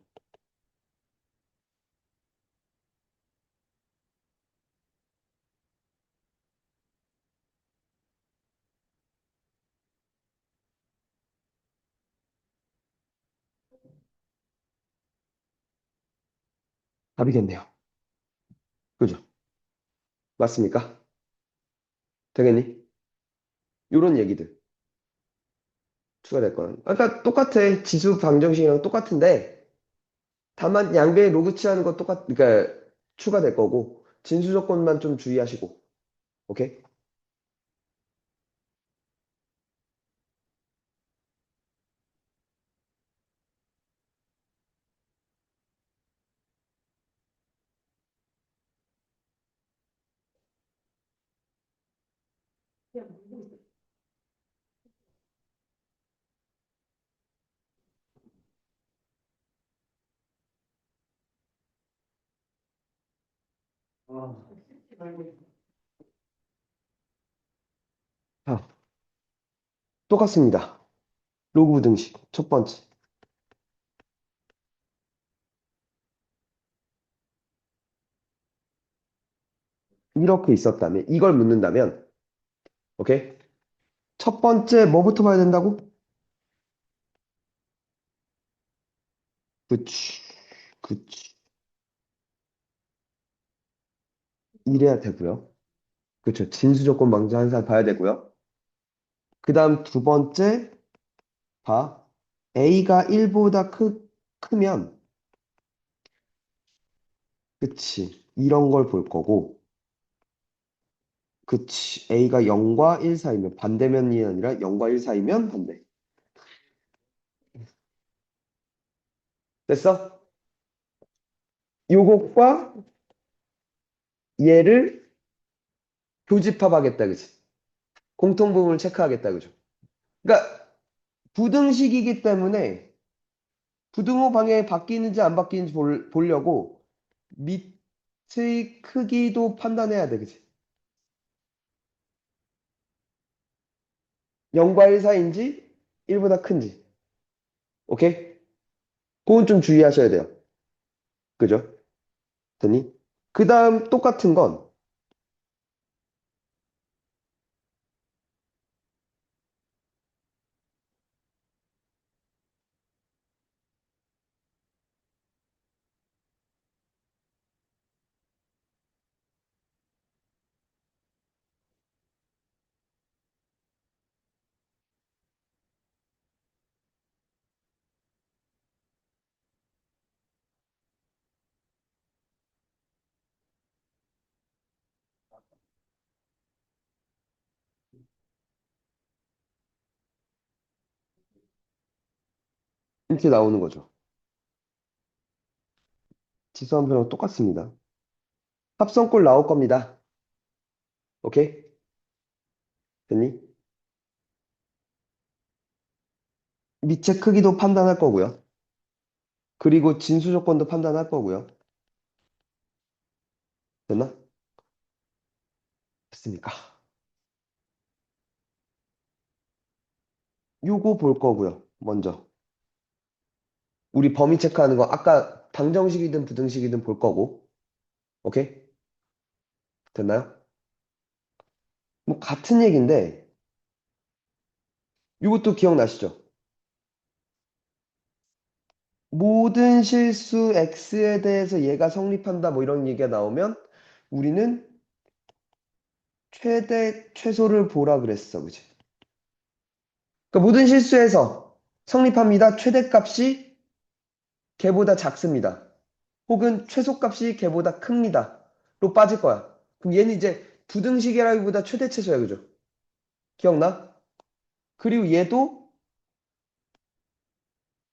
답이겠네요. 그죠? 맞습니까? 되겠니? 요런 얘기들 추가될 거는. 아까 똑같아. 지수 방정식이랑 똑같은데 다만 양변에 로그 취하는 거 그러니까 추가될 거고 진수 조건만 좀 주의하시고. 오케이? 자, 똑같습니다. 로그 부등식 첫 번째. 이렇게 있었다면 이걸 묻는다면 오케이? 첫 번째 뭐부터 봐야 된다고? 그치. 그치. 이래야 되고요. 그쵸. 진수 조건 먼저 항상 봐야 되고요. 그 다음 두 번째 봐. A가 1보다 크면 그치. 이런 걸 볼 거고 그치. A가 0과 1 사이면 반대면이 아니라 0과 1 사이면 반대. 됐어? 요것과 얘를 교집합하겠다. 그치? 공통부분을 체크하겠다. 그죠? 그러니까 부등식이기 때문에 부등호 방향이 바뀌는지 안 바뀌는지 보려고 밑의 크기도 판단해야 돼. 그치? 0과 1 사이인지 1보다 큰지. 오케이? 그건 좀 주의하셔야 돼요. 그죠? 됐니? 그 다음 똑같은 건 이렇게 나오는 거죠. 지수함수랑 똑같습니다. 합성꼴 나올 겁니다. 오케이? 됐니? 밑의 크기도 판단할 거고요. 그리고 진수 조건도 판단할 거고요. 됐나? 됐습니까? 요거 볼 거고요. 먼저. 우리 범위 체크하는 거 아까 방정식이든 부등식이든 볼 거고. 오케이? 됐나요? 뭐 같은 얘기인데 이것도 기억나시죠? 모든 실수 x에 대해서 얘가 성립한다 뭐 이런 얘기가 나오면 우리는 최대 최소를 보라 그랬어. 그지? 그러니까 모든 실수에서 성립합니다. 최대값이 걔보다 작습니다. 혹은 최소값이 걔보다 큽니다. 로 빠질 거야. 그럼 얘는 이제 부등식이라기보다 최대 최소야. 그죠? 기억나? 그리고 얘도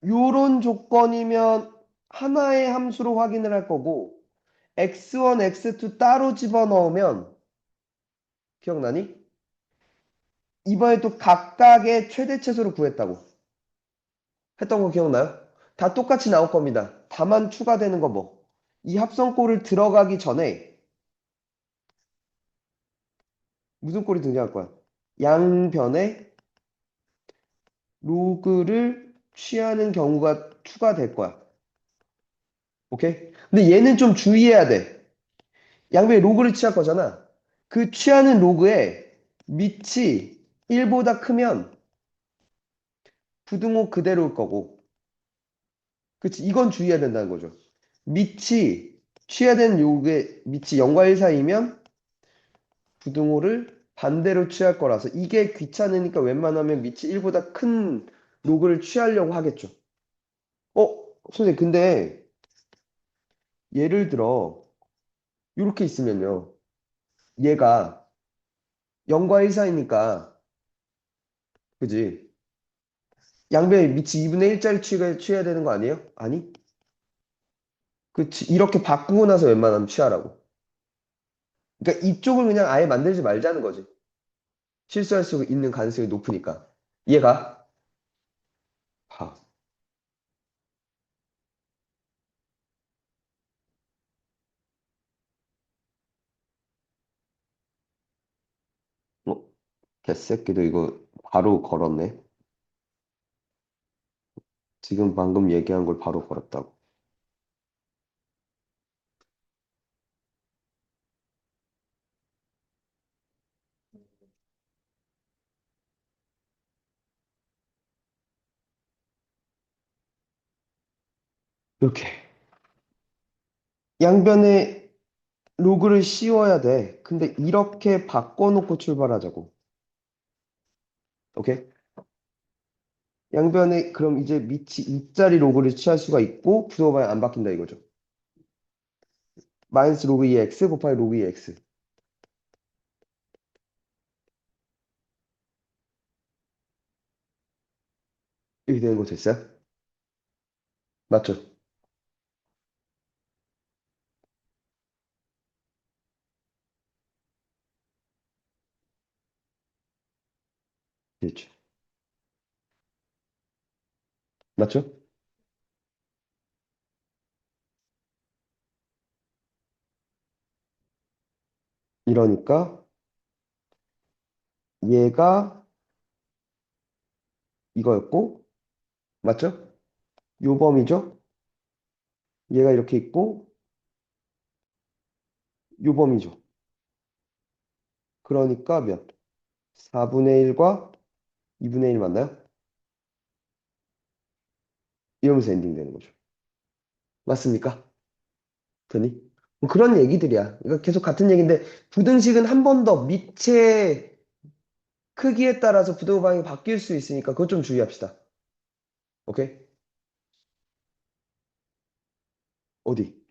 요런 조건이면 하나의 함수로 확인을 할 거고 x1, x2 따로 집어넣으면 기억나니? 이번에 또 각각의 최대 최소를 구했다고 했던 거 기억나요? 다 똑같이 나올 겁니다. 다만 추가되는 거 뭐? 이 합성꼴을 들어가기 전에 무슨 꼴이 등장할 거야? 양변에 로그를 취하는 경우가 추가될 거야. 오케이? 근데 얘는 좀 주의해야 돼. 양변에 로그를 취할 거잖아. 그 취하는 로그의 밑이 1보다 크면 부등호 그대로일 거고. 그치? 이건 주의해야 된다는 거죠. 밑이 취해야 되는 요구의 밑이 0과 1 사이면 부등호를 반대로 취할 거라서 이게 귀찮으니까 웬만하면 밑이 1보다 큰 로그를 취하려고 하겠죠. 선생님, 근데 예를 들어 이렇게 있으면요. 얘가 0과 1 사이니까 그지? 양변의 밑이 2분의 1짜리 취해야 되는 거 아니에요? 아니? 그치? 이렇게 바꾸고 나서 웬만하면 취하라고. 그러니까 이쪽을 그냥 아예 만들지 말자는 거지. 실수할 수 있는 가능성이 높으니까. 얘가 봐. 어? 개새끼도 이거 바로 걸었네. 지금 방금 얘기한 걸 바로 걸었다고. 이렇게. 양변에 로그를 씌워야 돼. 근데 이렇게 바꿔놓고 출발하자고. 오케이? 양변에 그럼 이제 밑이 2짜리 로그를 취할 수가 있고 부호가 안 바뀐다 이거죠. 마이너스 로그 2x 곱하기 로그 2x. 이렇게 되는 거 됐어요? 맞죠? 그렇죠. 맞죠? 이러니까 얘가 이거였고 맞죠? 요 범위죠? 얘가 이렇게 있고 요 범위죠. 그러니까 몇? 4분의 1과 2분의 1 맞나요? 이러면서 엔딩 되는 거죠. 맞습니까? 되니? 뭐 그런 얘기들이야. 그러니까 계속 같은 얘기인데 부등식은 한 번 더 밑의 크기에 따라서 부등호 방향이 바뀔 수 있으니까 그것 좀 주의합시다. 오케이? 어디?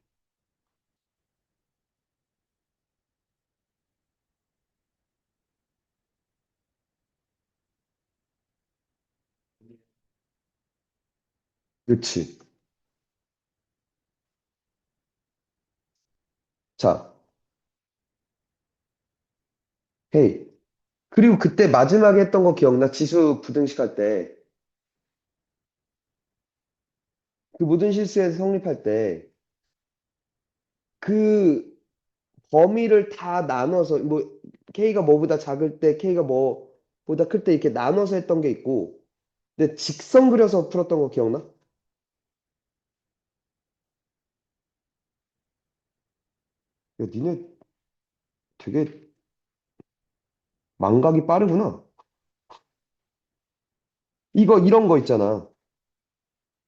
그치. 자, 헤이. 그리고 그때 마지막에 했던 거 기억나? 지수 부등식 할 때. 그 모든 실수에서 성립할 때 그 범위를 다 나눠서 뭐 K가 뭐보다 작을 때 K가 뭐보다 클 때 이렇게 나눠서 했던 게 있고 근데 직선 그려서 풀었던 거 기억나? 야, 니네 되게 망각이 빠르구나. 이거 이런 거 있잖아.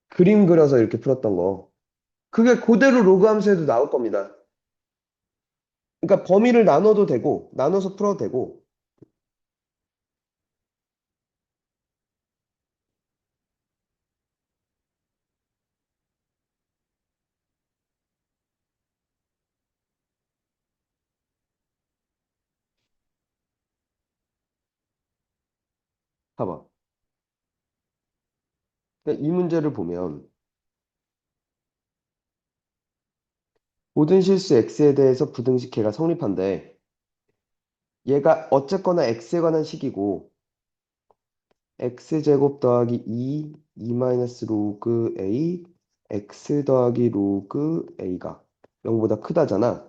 그림 그려서 이렇게 풀었던 거. 그게 그대로 로그 함수에도 나올 겁니다. 그러니까 범위를 나눠도 되고 나눠서 풀어도 되고 봐봐. 그러니까 이 문제를 보면 모든 실수 x에 대해서 부등식해가 성립한데 얘가 어쨌거나 x에 관한 식이고 x제곱 더하기 2 마이너스 로그 a x 더하기 로그 a가 0보다 크다잖아.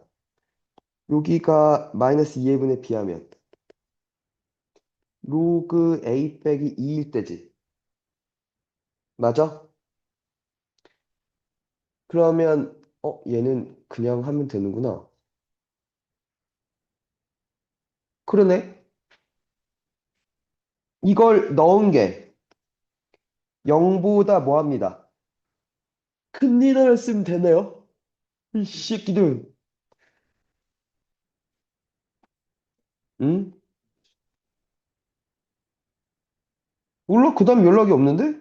여기가 마이너스 2분의 b하면 로그 a 빼기 2일 때지. 맞아? 그러면 얘는 그냥 하면 되는구나. 그러네. 이걸 넣은 게 0보다 뭐합니다. 큰 리더를 쓰면 되네요. 이 새끼들. 응? 몰라? 그 다음 연락이 없는데?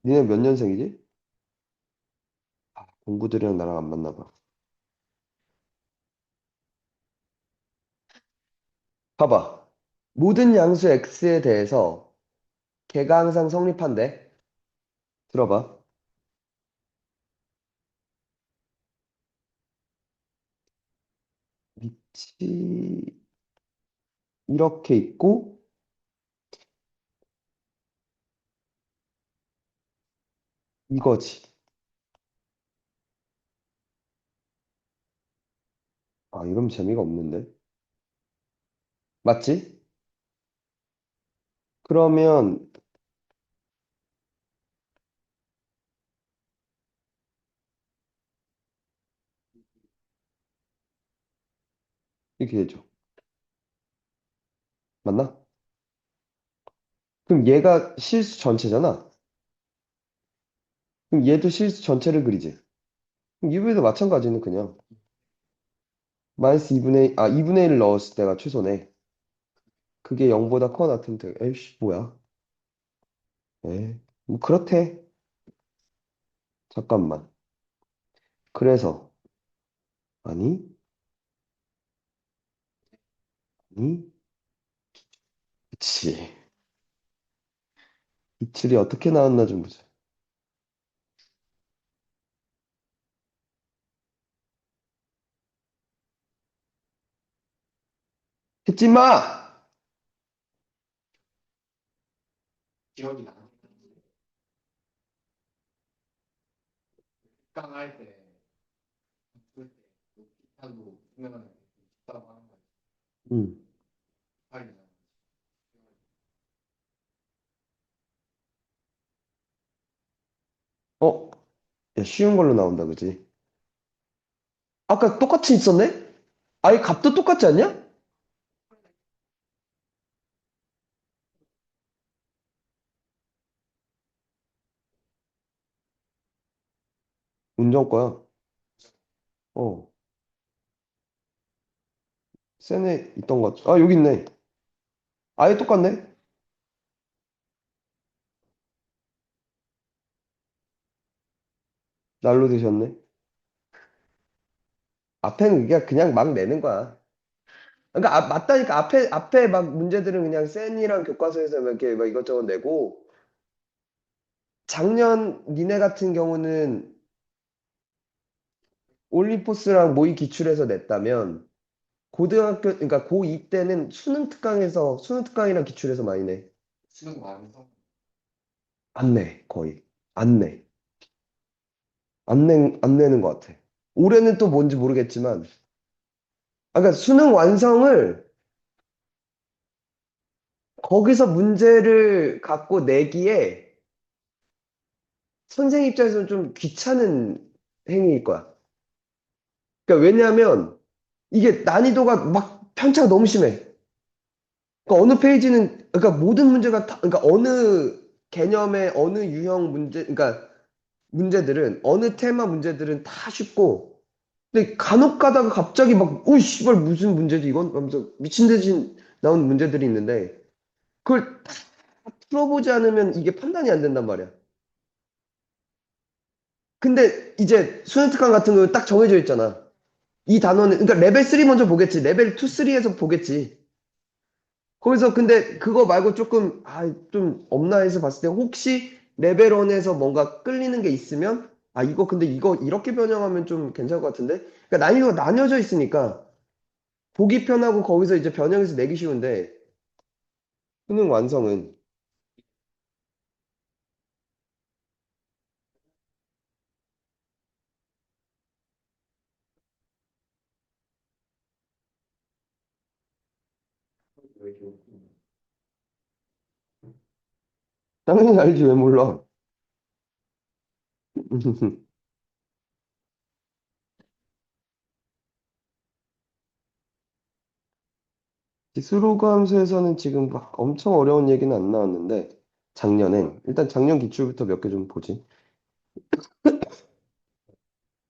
니네 몇 년생이지? 공부들이랑 나랑 안 맞나 봐. 봐봐. 모든 양수 x에 대해서 걔가 항상 성립한대. 들어봐. 밑이 이렇게 있고 이거지. 아, 이러면 재미가 없는데. 맞지? 그러면 이렇게 되죠. 맞나? 그럼 얘가 실수 전체잖아. 그럼 얘도 실수 전체를 그리지. 그럼 이번에도 마찬가지는 그냥 마이너스 2분의 1을 넣었을 때가 최소네. 그게 0보다 커나 같으면 돼. 에이씨, 뭐야. 뭐 그렇대. 잠깐만. 그래서 아니, 아니, 그치. 이틀이 어떻게 나왔나 좀 보자. 했지 마! 응. 어? 야, 쉬운 걸로 나온다, 그지? 아까 똑같이 있었네? 아예 값도 똑같지 않냐? 운전 거야. 어. 센에 있던 것 같아. 아, 여기 있네. 아예 똑같네? 날로 드셨네. 앞에는 그게 그냥 막 내는 거야. 그러니까 맞다니까 앞에 막 문제들은 그냥 센이랑 교과서에서 막 이렇게 막 이것저것 내고 작년 니네 같은 경우는 올림포스랑 모의 기출에서 냈다면 고등학교 그러니까 고2 때는 수능 특강이랑 기출에서 많이 내. 안 내, 거의. 안 내. 안 내는 것 같아. 올해는 또 뭔지 모르겠지만, 그러니까 수능 완성을 거기서 문제를 갖고 내기에 선생님 입장에서는 좀 귀찮은 행위일 거야. 그러니까 왜냐하면 이게 난이도가 막 편차가 너무 심해. 그러니까 어느 페이지는, 그러니까 모든 문제가 다, 그러니까 어느 개념의 어느 유형 문제, 그러니까 문제들은, 어느 테마 문제들은 다 쉽고, 근데 간혹 가다가 갑자기 막, 오, 씨발, 무슨 문제지, 이건? 하면서 미친 듯이 나오는 문제들이 있는데, 그걸 다 풀어보지 않으면 이게 판단이 안 된단 말이야. 근데 이제 수능특강 같은 경우는 딱 정해져 있잖아. 이 단원은, 그러니까 레벨 3 먼저 보겠지. 레벨 2, 3에서 보겠지. 거기서 근데 그거 말고 조금, 좀 없나 해서 봤을 때 혹시 레벨 1에서 뭔가 끌리는 게 있으면, 이거 근데 이거 이렇게 변형하면 좀 괜찮을 것 같은데? 그러니까 난이도가 나뉘어져 있으니까 보기 편하고 거기서 이제 변형해서 내기 쉬운데, 수능 완성은, 당연히 알지, 왜 몰라. 기술호감수에서는 지금 막 엄청 어려운 얘기는 안 나왔는데, 작년엔. 일단 작년 기출부터 몇 개 좀 보지.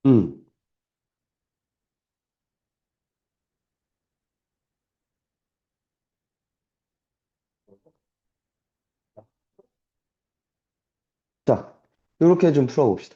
음. 자, 이렇게 좀 풀어봅시다.